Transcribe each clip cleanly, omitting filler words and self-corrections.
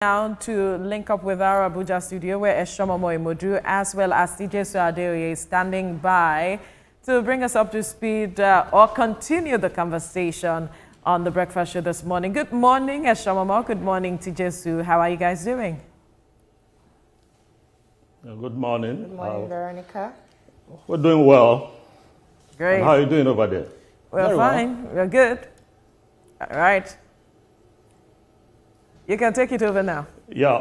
Now to link up with our Abuja studio where Eshomomo Imodu as well as DJ Suadeoye is standing by to bring us up to speed or continue the conversation on the breakfast show this morning. Good morning, Eshomomo. Good morning, TJ Su. How are you guys doing? Good morning. Good morning, Veronica. We're doing well. Great. And how are you doing over there? We're fine. Well. We're good. All right. You can take it over now. Yeah.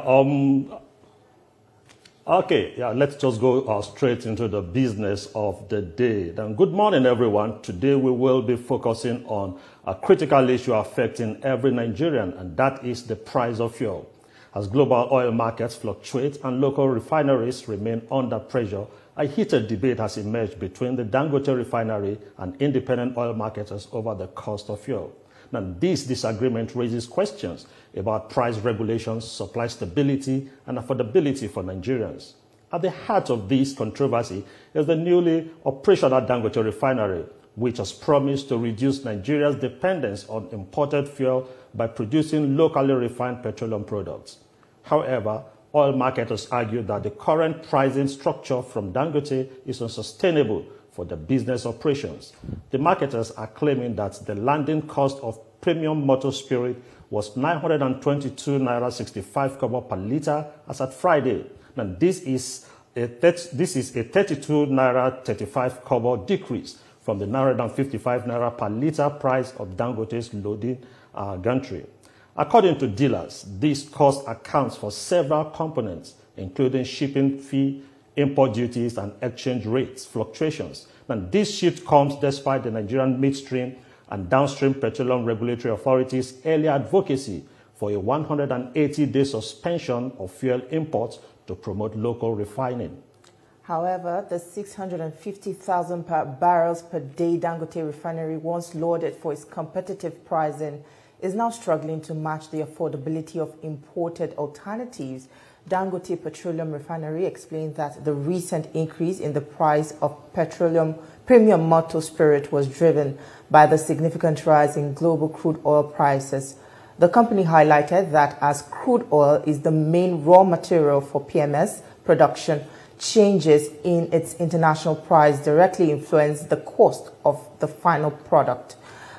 Okay. Yeah. Let's just go straight into the business of the day. Then, good morning, everyone. Today we will be focusing on a critical issue affecting every Nigerian, and that is the price of fuel. As global oil markets fluctuate and local refineries remain under pressure, a heated debate has emerged between the Dangote Refinery and independent oil marketers over the cost of fuel. Now, this disagreement raises questions about price regulations, supply stability, and affordability for Nigerians. At the heart of this controversy is the newly operational Dangote Refinery, which has promised to reduce Nigeria's dependence on imported fuel by producing locally refined petroleum products. However, oil marketers argue that the current pricing structure from Dangote is unsustainable for the business operations. The marketers are claiming that the landing cost of premium motor spirit was 922 naira 65 kobo per litre as at Friday. Now, this is a 32 naira 35 kobo decrease from the 955 naira per litre price of Dangote's loading gantry. According to dealers, this cost accounts for several components, including shipping fee, import duties, and exchange rates fluctuations. And this shift comes despite the Nigerian midstream and downstream petroleum regulatory authorities' earlier advocacy for a 180-day suspension of fuel imports to promote local refining. However, the 650,000 barrels per day Dangote Refinery, once lauded for its competitive pricing, is now struggling to match the affordability of imported alternatives. Dangote Petroleum Refinery explained that the recent increase in the price of premium motor spirit was driven by the significant rise in global crude oil prices. The company highlighted that as crude oil is the main raw material for PMS production, changes in its international price directly influence the cost of the final product.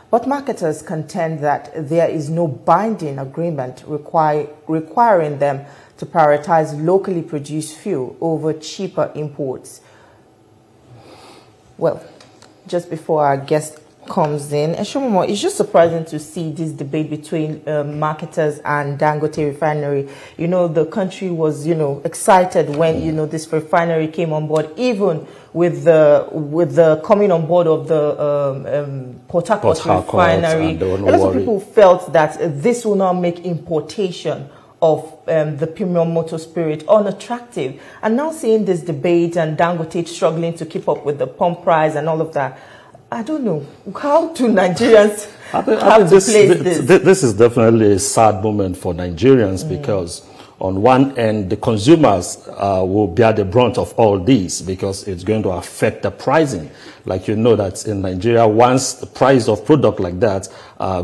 But marketers contend that there is no binding agreement requiring them to prioritize locally produced fuel over cheaper imports. Well, just before our guest comes in, Eshomomo, it's just surprising to see this debate between marketers and Dangote Refinery. You know, the country was, excited when, this refinery came on board, even with the coming on board of the Port Harcourt refinery. A lot of people felt that this will not make importation of the premium motor spirit unattractive. And now seeing this debate and Dangote struggling to keep up with the pump price and all of that, I don't know. How do Nigerians have to place this? This is definitely a sad moment for Nigerians because on one end, the consumers will bear the brunt of all this because it's going to affect the pricing. Like you know that in Nigeria, once the price of product like that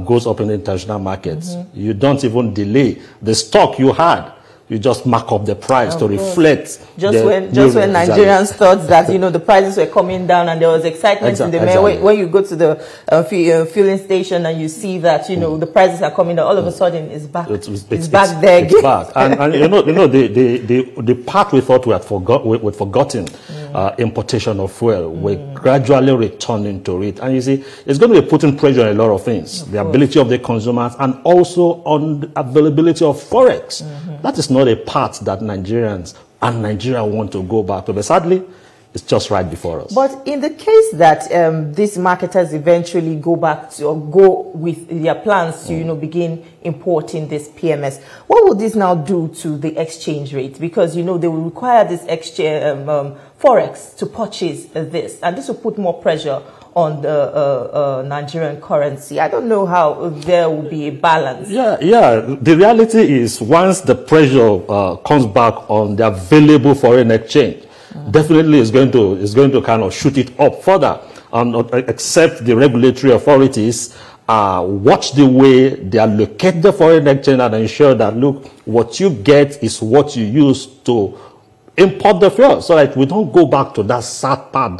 goes up in the international markets, you don't even delay. The stock you had, you just mark up the price to reflect. Just when Nigerians thought that the prices were coming down and there was excitement in the mail, when you go to the filling station and you see that the prices are coming down, all of a sudden it's back. It's back there again. It's back. and the part we thought we had forgotten, importation of fuel, we're gradually returning to it. And you see, it's going to be putting pressure on a lot of things, the ability of the consumers and also on the availability of forex. That is not a part that Nigerians and Nigeria want to go back to. But sadly, it's just right before us. But in the case that these marketers eventually go back to or go with their plans to begin importing this PMS, what will this now do to the exchange rate? Because they will require this exchange forex to purchase this, and this will put more pressure on the Nigerian currency. I don't know how there will be a balance. Yeah. The reality is once the pressure comes back on the available foreign exchange, definitely is going to kind of shoot it up further, except the regulatory authorities watch the way they allocate the foreign exchange and ensure that, look, what you get is what you use to import the fuel, so that we don't go back to that sad part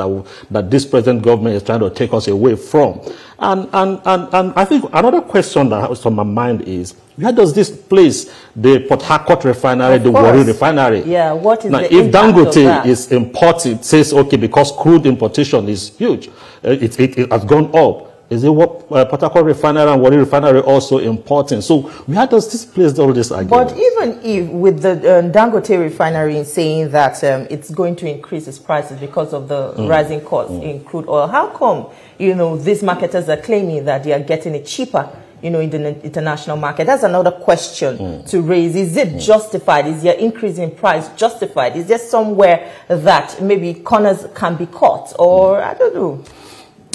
that this present government is trying to take us away from. And I think another question that was on my mind is, where does this place the Port Harcourt refinery, the Warri refinery? Yeah, what is now, the if impact Dangote of that? is imported, says, okay, because crude importation is huge, it has gone up. Is it what Port Harcourt refinery and Warri refinery also important? So where does this place all this argument? But even if with the Dangote refinery saying that it's going to increase its prices because of the rising costs in crude oil, how come, these marketers are claiming that they are getting it cheaper, in the international market? That's another question to raise. Is it justified? Is their increase in price justified? Is there somewhere that maybe corners can be caught? Or I don't know.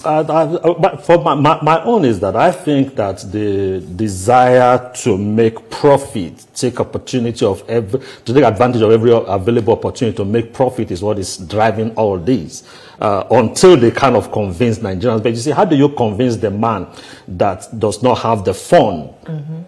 But for my own is that I think that the desire to make profit, to take advantage of every available opportunity to make profit is what is driving all these. Until they kind of convince Nigerians. But you see, how do you convince the man that does not have the fund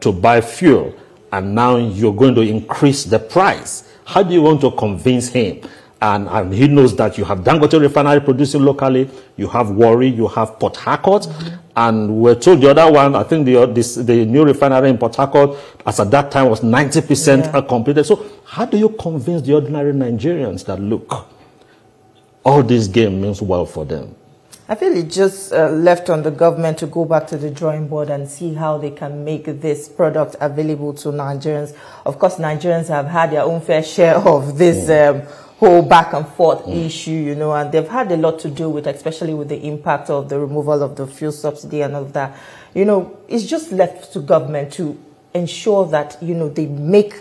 to buy fuel, and now you're going to increase the price? How do you want to convince him? And he knows that you have Dangote Refinery producing locally, you have Warri, you have Port Harcourt, and we're told the other one, I think the new refinery in Port Harcourt, as at that time, was 90% completed. So how do you convince the ordinary Nigerians that, look, all this game means well for them? I feel it just left on the government to go back to the drawing board and see how they can make this product available to Nigerians. Of course, Nigerians have had their own fair share of this whole back and forth issue, and they've had a lot to do with, especially with the impact of the removal of the fuel subsidy and all of that. It's just left to government to ensure that, they make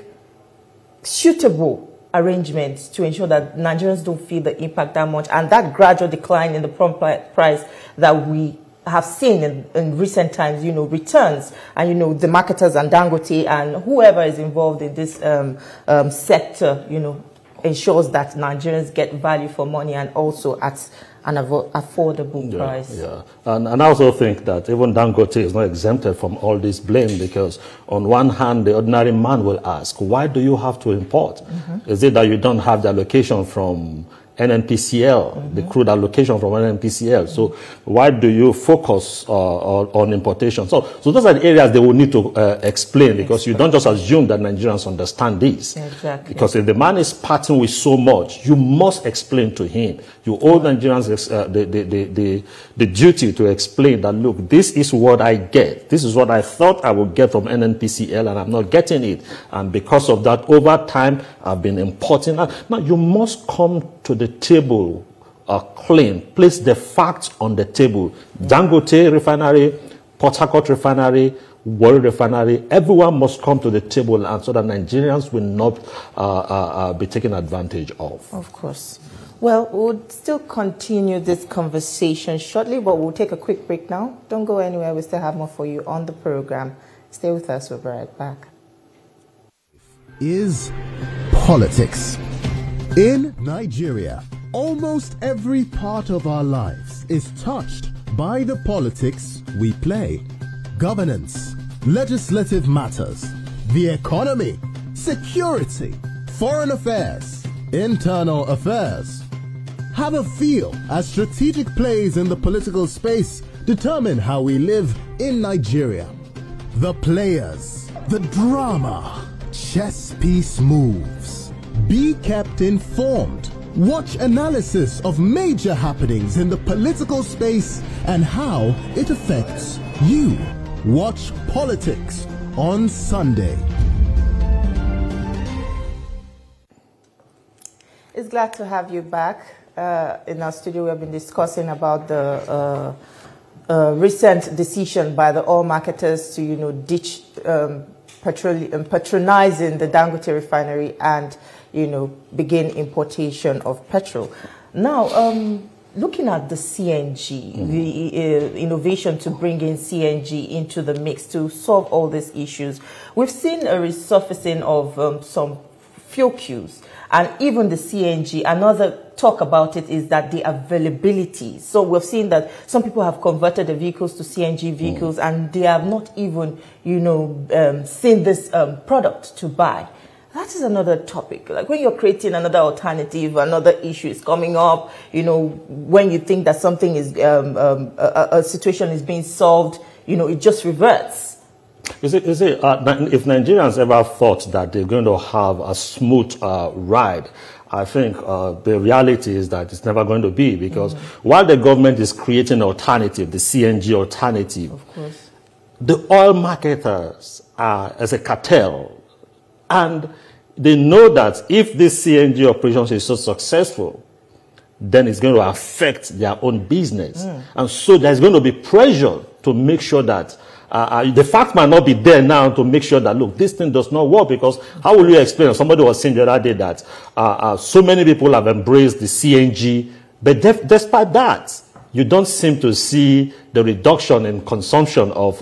suitable arrangements to ensure that Nigerians don't feel the impact that much, and that gradual decline in the pump price that we have seen in recent times, returns, and the marketers and Dangote and whoever is involved in this sector, ensures that Nigerians get value for money and also at an affordable price. Yeah, and I also think that even Dangote is not exempted from all this blame, because on one hand, the ordinary man will ask, why do you have to import? Is it that you don't have the allocation from NNPCL, the crude allocation from NNPCL? So why do you focus on importation? So those are the areas they will need to explain, because you don't just assume that Nigerians understand this. Exactly. Because if the man is parting with so much, you must explain to him. You owe Nigerians the duty to explain that, look, this is what I get. This is what I thought I would get from NNPCL, and I'm not getting it. And because of that, over time, I've been importing. Now, you must come to the table clean, place the facts on the table. Dangote Refinery, Port Harcourt Refinery, Warri Refinery, everyone must come to the table, and so that Nigerians will not be taken advantage of. Of course. Well, we'll still continue this conversation shortly, but we'll take a quick break now. Don't go anywhere. We still have more for you on the program. Stay with us. We'll be right back. Is politics. In Nigeria, almost every part of our lives is touched by the politics we play. Governance, legislative matters, the economy, security, foreign affairs, internal affairs. Have a feel as strategic plays in the political space determine how we live in Nigeria. The players, the drama, chess piece moves. Be kept informed. Watch analysis of major happenings in the political space and how it affects you. Watch Politics on Sunday. It's glad to have you back in our studio. We have been discussing about the recent decision by the oil marketers to, ditch patronizing the Dangote refinery and, begin importation of petrol. Now, looking at the CNG, the innovation to bring in CNG into the mix to solve all these issues, we've seen a resurfacing of some fuel queues and even the CNG. Another talk about it is that the availability. So we've seen that some people have converted the vehicles to CNG vehicles and they have not even, seen this product to buy. That is another topic. Like when you're creating another alternative, another issue is coming up, when you think that something is, a situation is being solved, it just reverts. If Nigerians ever thought that they're going to have a smooth ride, I think the reality is that it's never going to be, because while the government is creating an alternative, the CNG alternative, of course, the oil marketers are as a cartel, and they know that if this CNG operations is so successful, then it's going to affect their own business. And so there's going to be pressure to make sure that the fact might not be there now to make sure that, look, this thing does not work, because how will you explain? Somebody was saying the other day that so many people have embraced the CNG, but despite that, you don't seem to see the reduction in consumption of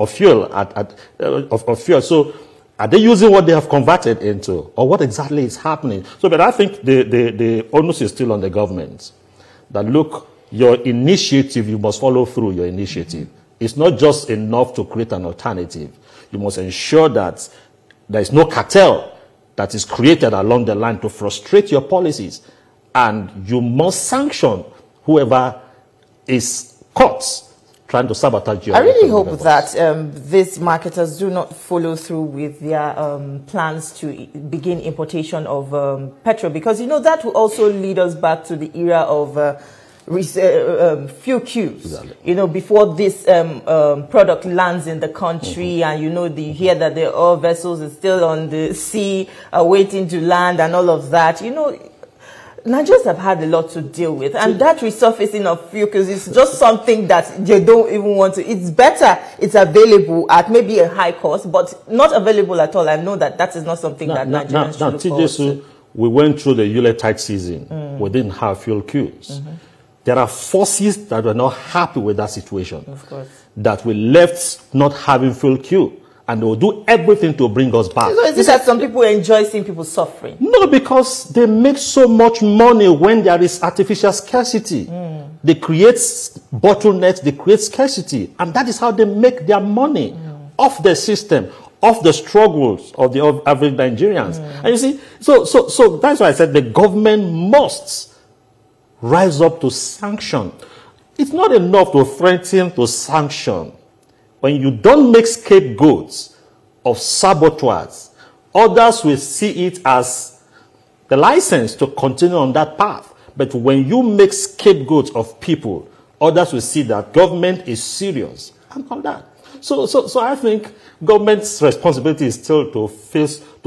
fuel. Of fuel. So are they using what they have converted into, or what exactly is happening? So, but I think the onus is still on the government. That, look, your initiative, you must follow through your initiative. It's not just enough to create an alternative. You must ensure that there is no cartel that is created along the line to frustrate your policies. And you must sanction whoever is caught trying to sabotage your... I really hope that these marketers do not follow through with their plans to begin importation of petrol, because, that will also lead us back to the era of fuel queues. Exactly. Before this product lands in the country, and you hear that the oil vessels are still on the sea waiting to land and all of that. Nigerians have had a lot to deal with, and that resurfacing of fuel queues is just something that they don't even want to. It's better it's available at maybe a high cost, but not available at all. I know that is not something that Nigerians should look forward to. We went through the Yuletide season. We didn't have fuel queues. There are forces that were not happy with that situation. Of course. That we left not having fuel queue. And they will do everything to bring us back. So is it that some people enjoy seeing people suffering? No, because they make so much money when there is artificial scarcity. They create bottlenecks, they create scarcity. And that is how they make their money off the system, off the struggles of the average Nigerians. And you see, so that's why I said the government must rise up to sanction. It's not enough to threaten to sanction. When you don't make scapegoats of saboteurs, others will see it as the license to continue on that path. But when you make scapegoats of people, others will see that government is serious and all that. So I think government's responsibility is still to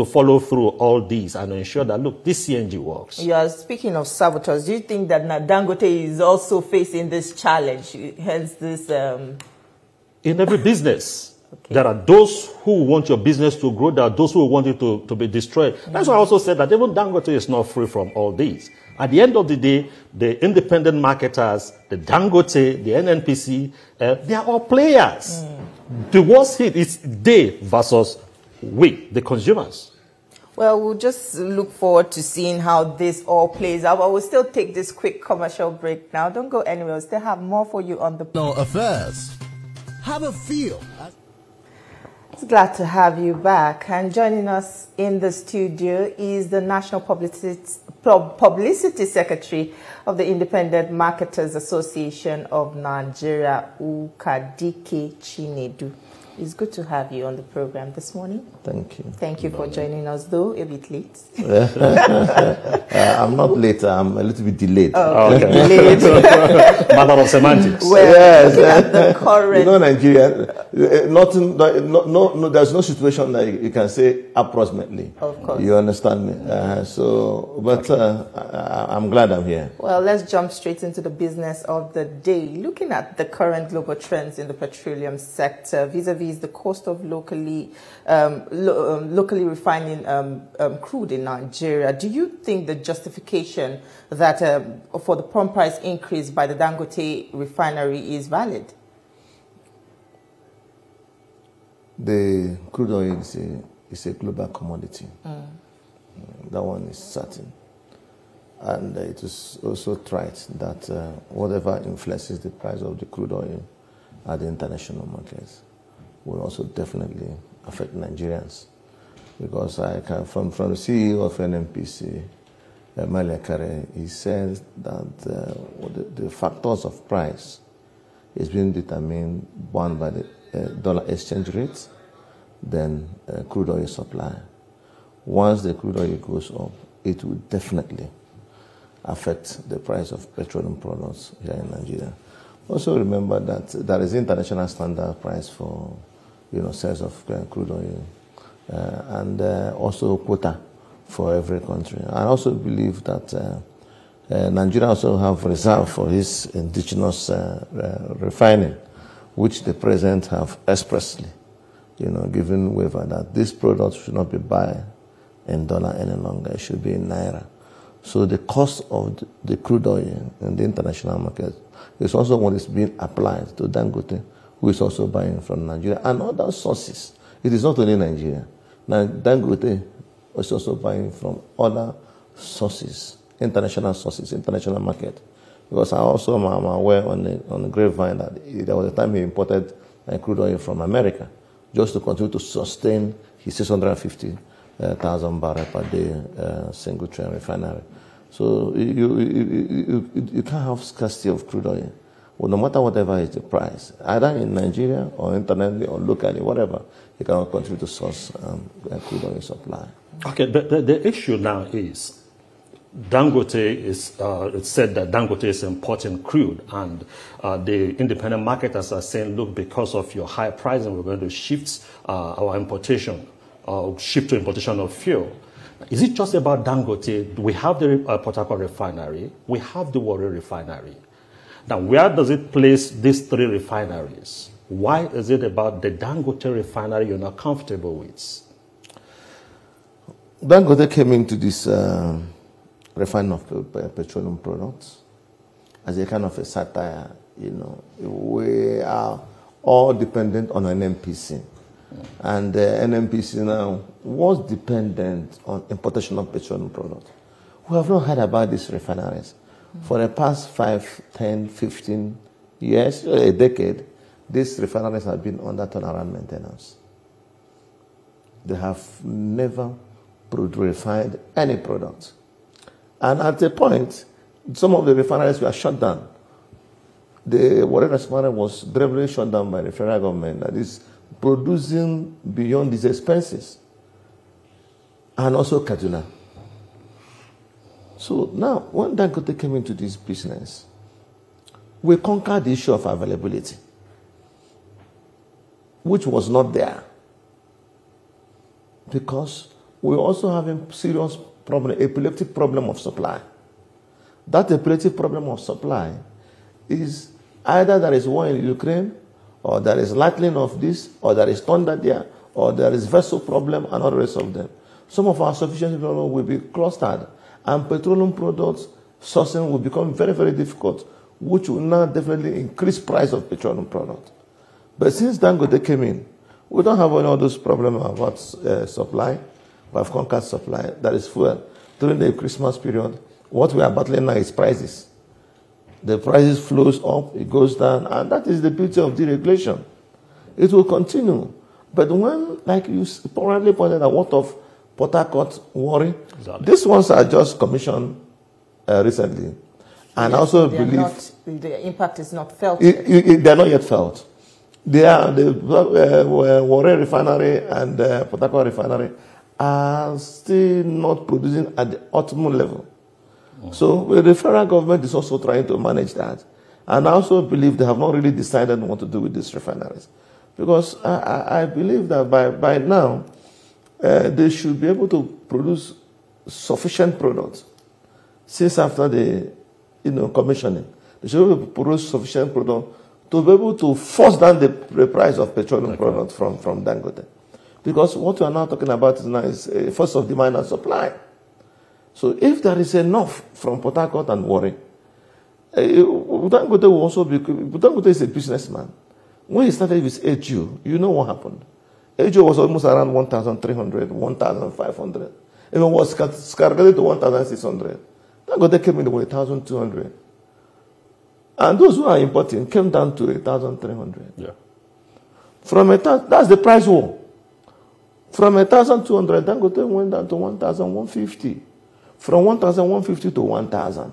follow through all these and ensure that, look, this CNG works. Yeah, speaking of saboteurs, do you think that Dangote is also facing this challenge, hence this... In every business, there are those who want your business to grow. There are those who want it to be destroyed. That's why I also said that even Dangote is not free from all these. At the end of the day, the independent marketers, the Dangote, the NNPC, they are all players. The worst hit is they versus we, the consumers. Well, we'll just look forward to seeing how this all plays out. But we'll still take this quick commercial break now. Don't go anywhere. We'll still have more for you on the... No affairs. Have a feel. Glad to have you back. And joining us in the studio is the National Publicity Secretary of the Independent Marketers Association of Nigeria, Ukadike Chinedu. It's good to have you on the program this morning. Thank you. Thank you for joining us, though a bit late. I'm not late. I'm a little bit delayed. Oh, okay. Delayed. Matter of semantics. Well, yes. The current... Nigeria, there's no situation that you can say approximately. Of course. You understand me? I'm glad I'm here. Well, let's jump straight into the business of the day. Looking at the current global trends in the petroleum sector, vis-a-vis the cost of locally refining crude in Nigeria, do you think the justification that for the pump price increase by the Dangote Refinery is valid? The crude oil is a global commodity. That one is certain. And it is also trite that whatever influences the price of the crude oil at the international markets will also definitely affect Nigerians. Because I can, from the CEO of NNPC, Malia Kare, he says that the factors of price is being determined, one by the dollar exchange rate, then crude oil supply. Once the crude oil goes up, it will definitely affect the price of petroleum products here in Nigeria. Also remember that there is international standard price for, sales of crude oil, and also quota for every country. I also believe that Nigeria also have reserve for its indigenous refining, which the president have expressly, given waiver that this product should not be buy in dollar any longer. It should be in naira. So the cost of the crude oil in the international market is also what is being applied to Dangote, who is also buying from Nigeria and other sources. It is not only Nigeria. Now, Dangote is also buying from other sources, international market. Because I also am aware on the grapevine that there was a time he imported crude oil from America just to continue to sustain his 650,000 barrel per day single train refinery. So you can't have scarcity of crude oil. Well, no matter whatever is the price, either in Nigeria or internationally or locally, whatever, you cannot continue to source crude oil supply. Okay, the issue now is Dangote is, it's said that Dangote is importing crude, and the independent marketers are saying, look, because of your high pricing, we're going to shift our importation, shift to importation of fuel. Is it just about Dangote? We have the Port Harcourt refinery, we have the Warri refinery. Now, where does it place these three refineries? Why is it about the Dangote refinery you're not comfortable with? Dangote came into this refining of petroleum products as a kind of a satire. We are all dependent on NNPC. And NNPC now was dependent on importation of petroleum products. We have not heard about these refineries. For the past 5, 10, 15 years, a decade, these refineries have been under turnaround maintenance. They have never refined any product. And at a point, some of the refineries were shut down. The Warri refinery was deliberately shut down by the federal government, that is producing beyond these expenses. And also Kaduna. So now, when Dangote came into this business, we conquered the issue of availability, which was not there. Because we also have a serious problem, epileptic problem of supply. That epileptic problem of supply is either there is war in Ukraine, or there is lightning of this, or there is thunder there, or there is vessel problem, and all the rest of them. Some of our sufficiency problem will be clustered, and petroleum products sourcing will become very, very difficult, which will now definitely increase price of petroleum products. But since Dangote came in, we don't have any of those problems about supply. We have conquered supply. That is fuel. During the Christmas period, what we are battling now is prices. The prices flows up, it goes down, and that is the beauty of deregulation. It will continue. But when, like you probably pointed out, what of Port Harcourt, Warri, exactly. These ones are just commissioned recently. And yes, also believe... the impact is not felt. They are not yet felt. They are the Warri refinery and Port Harcourt refinery are still not producing at the optimal level. Oh. So the federal government is also trying to manage that. And I also believe they have not really decided what to do with these refineries. Because I believe that by now, they should be able to produce sufficient products. Since after the commissioning, they should be able to produce sufficient products to be able to force down the price of petroleum products from Dangote. Because what we are now talking about is first of demand and supply. So if there is enough from Port Harcourt and Warri, Dangote will also be, Dangote is a businessman. When he started with HU, you know what happened. HU was almost around 1,300, 1,500. If it was skyrocketed to 1,600, Dangote came in with 1,200. And those who are importing came down to 1,300. Yeah. That's the price war. From 1,200, Dangote went down to 1,150. From 1,150 to 1,000.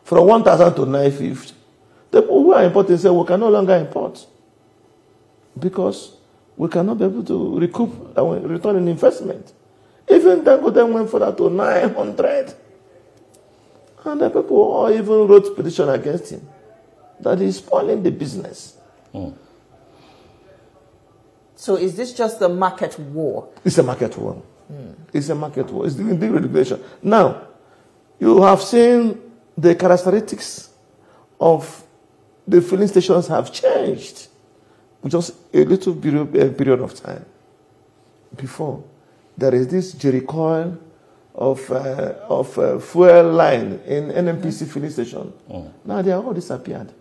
From 1,000 to 950. The people who are importing say we can no longer import because we cannot be able to recoup our return on investment. Even Dangote went further to 900. And the people all even wrote petition against him that he's spoiling the business. So is this just a market war? It's a market war. It's a market war. It's the deregulation. Now, you have seen the characteristics of the filling stations have changed. Just a little period of time. Before, there is this jerry coil of fuel line in NNPC filling station. Now they are all disappeared.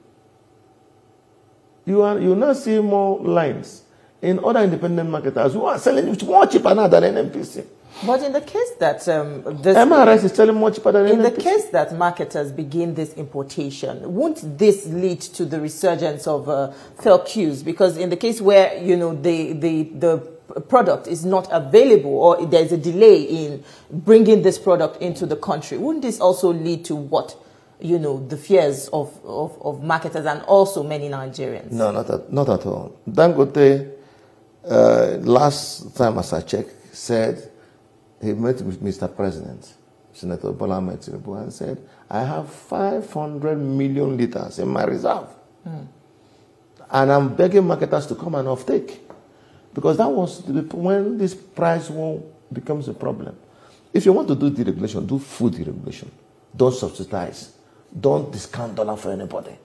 You now see more lines in other independent marketers who are selling it more cheaper now than NNPC. But in the case that MRS is selling more cheaper than NNPC. In the case that marketers begin this importation, won't this lead to the resurgence of fair queues? Because in the case where the product is not available or there's a delay in bringing this product into the country, wouldn't this also lead to what? The fears of marketers and also many Nigerians? No, not at all. Dangote, last time as I checked, said he met with Mr. President, Senator Bola Ahmed Tinubu, and said, I have 500 million liters in my reserve. And I'm begging marketers to come and offtake. Because that was when this price war becomes a problem. If you want to do deregulation, do full deregulation. Don't subsidize. Don't discount dollar for anybody.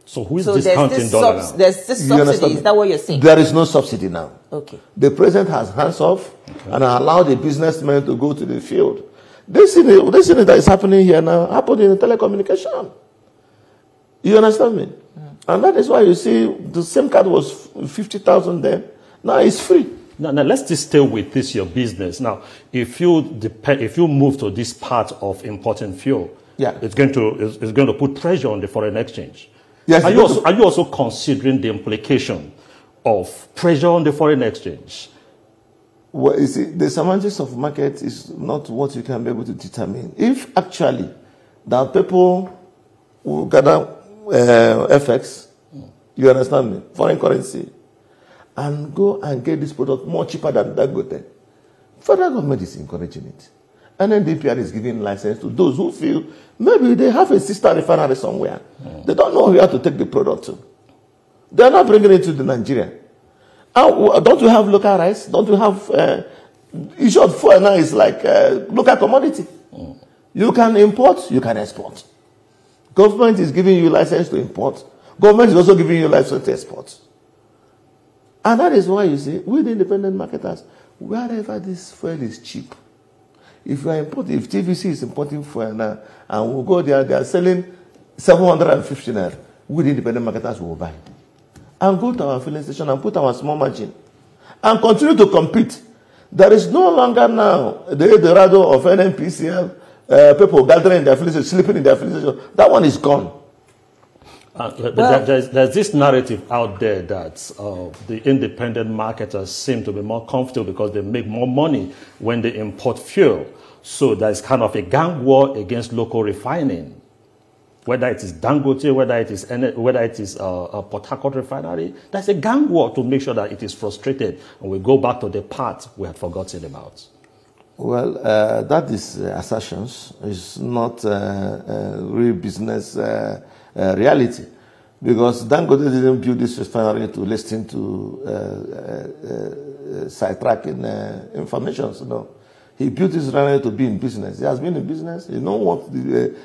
So who is discounting dollar now? There's this subsidy. Is that what you're saying? There is no subsidy now. Okay. The president has hands off and allowed the businessmen to go to the field. This thing that is happening here now happened in the telecommunication. You understand me? And that is why you see the same card was 50,000 then. Now it's free. Now let's just stay with this, your business. Now, if you move to this part of importing fuel, it's going to put pressure on the foreign exchange. Yes. Are you also considering the implication of pressure on the foreign exchange? Well, you see, the semantics of market is not what you can be able to determine. If actually that people will gather FX, you understand me, foreign currency, and go and get this product more cheaper than Dangote, federal government is encouraging it. And then DPR is giving license to those who feel maybe they have a sister refinery somewhere. They don't know where to take the product to. They're not bringing it to the Nigeria. Don't we have local rice? Don't we have... in short, fuel now is like local commodity. You can import, you can export. Government is giving you license to import. Government is also giving you license to export. And that is why you see, with independent marketers, wherever this fuel is cheap, if TVC is importing fuel now, and we'll go there, they are selling 750 naira, with independent marketers will buy. And go to our filling station and put our small margin. And continue to compete. There is no longer now the Eldorado of NNPCL, people gathering in their filling station, sleeping in their filling station. That one is gone. There's this narrative out there that the independent marketers seem to be more comfortable because they make more money when they import fuel. So there's kind of a gang war against local refining. Whether it is Dangote, whether it is Port Harcourt Refinery, there's a gang war to make sure that it is frustrated. And we go back to the part we had forgotten about. Well, that is assertions. It's not real business reality, because Dangote didn't build this refinery to listen to sidetracking information. So no, he built this refinery to be in business. He has been in business. You know what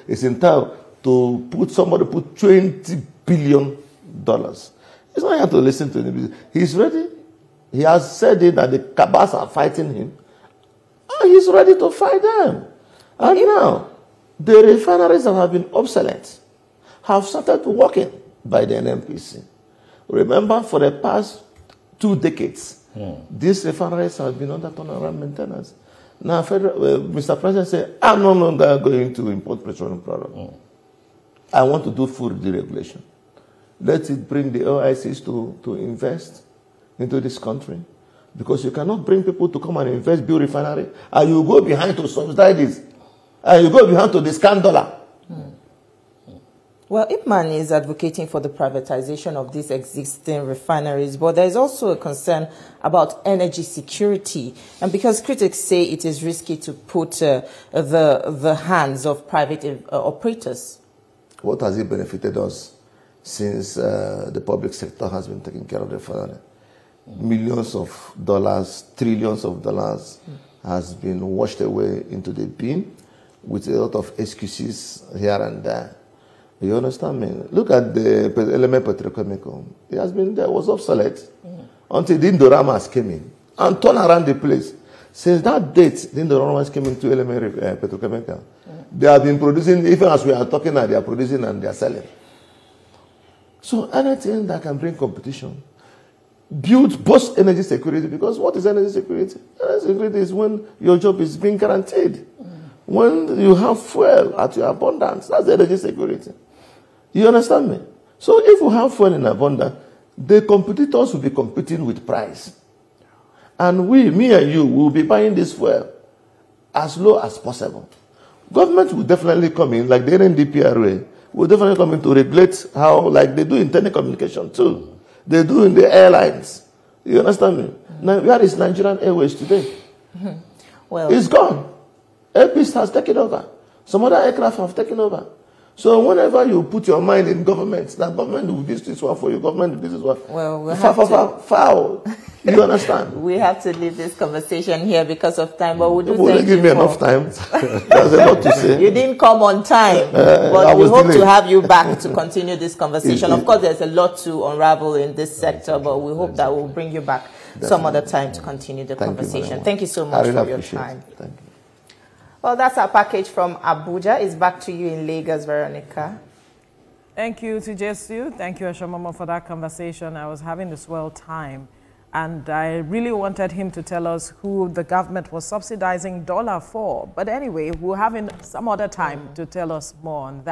it's entailed to put $20 billion. He's not here to listen to the business. He's ready. He has said it that the cabals are fighting him, and he's ready to fight them. And now the refineries that have been obsolete have started working by the NNPC. Remember, for the past 2 decades, these refineries have been under turnaround maintenance. Now, Mr. President said, I'm no longer going to import petroleum products. I want to do full deregulation. Let it bring the OICs to invest into this country. Because you cannot bring people to come and invest, build refinery, and you go behind to subsidize this. And you go behind to discount dollar. Well, Ipman is advocating for the privatization of these existing refineries, but there is also a concern about energy security. And because critics say it is risky to put the hands of private operators. What has it benefited us since the public sector has been taking care of the refinery? Millions of dollars, trillions of dollars has been washed away into the bin with a lot of excuses here and there. You understand me? Look at the element petrochemical. It has been there, was obsolete until the Indoramas came in and turned around the place. Since that date, the Indoramas came into element petrochemical. They have been producing, even as we are talking now, they are producing and they are selling. So anything that can bring competition, build both energy security, because what is energy security? Energy security is when your job is being guaranteed. When you have fuel at your abundance, that's energy security. You understand me? So if you have fuel in abundance, the competitors will be competing with price. And me and you, will be buying this fuel as low as possible. Government will definitely come in, like the NDPRA, will definitely come in to regulate how, like they do in telecommunication too. They do in the airlines. You understand me? Now, where is Nigerian Airways today? Well, it's gone. Airpeace has taken over. Some other aircraft have taken over. So whenever you put your mind in government, that government will do this one for you, government will do this one. Well, we'll have to... Foul. You understand? We have to leave this conversation here because of time, but we do thank you. Give me enough time. There's a lot to say. You didn't come on time, but we hope to have you back to continue this conversation. Of course, there's a lot to unravel in this sector, but we hope that we'll bring you back some other time to continue the conversation. Thank you so much for your time. Thank you. Well, that's our package from Abuja. It's back to you in Lagos, Veronica. Thank you to Jesu. Thank you, Ashomamo, for that conversation. I was having a swell time. And I really wanted him to tell us who the government was subsidizing dollar for. But anyway, we'll have some other time to tell us more on that.